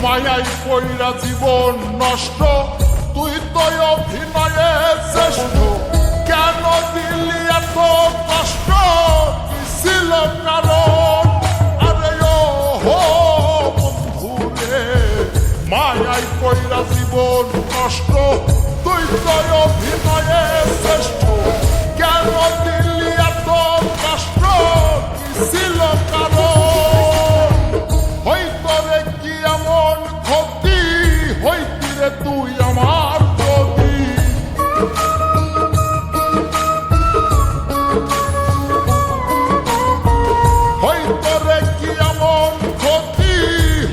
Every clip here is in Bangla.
মায়াই কইরা জীবন নষ্ট, তুই তো অভিনয়ে শ্রেষ্ঠ। কেন দিলি এত কষ্ট, কি ছিল কারণ? আরে ও হো বন্ধু রে, মায়াই কইরা জীবন নষ্ট, তুই তো অভিনয়ে শ্রেষ্ঠ। কেন দিলি এত কষ্ট, কি ছিল কারণ? হইতো রে কি এমন ক্ষতি, হইতি রে তুই আমার প্রতি। হইতো রে কি এমন ক্ষতি,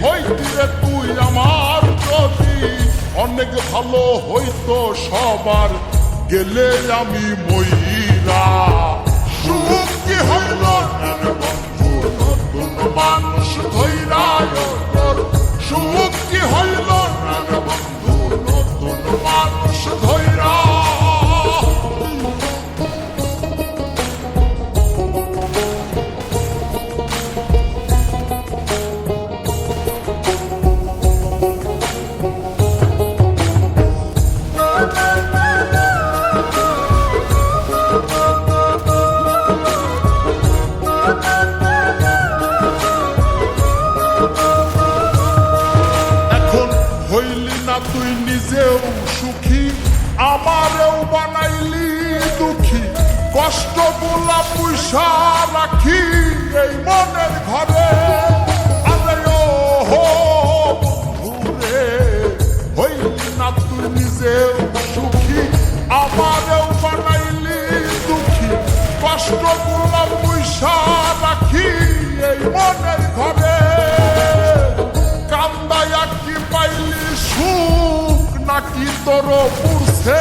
হইতি রে তুই আমার প্রতি। অনেক ভালো হইতো সবার, গেলে আমি মইরা। সুখ কি হইল বন্ধু নতুন মানুষ ধৈরা, সুখ কি হইল বন্ধু নতুন মানুষ ধৈরা। তুই নিজেও সুখী, আমারেও বানাইলি দুঃখী। কষ্ট গুলা পয়সা রাখি এই মনের ঘরে। আরে ও হো বন্ধু রে, হইলি না তুই নিজেও সুখী, আমারেও বানাইলি দুঃখী। কষ্ট গুলা পয়সা রাখি এই মনের ঘরে। কান্দায়া কি পাইলি সুখ, নাকি তোর পুরছে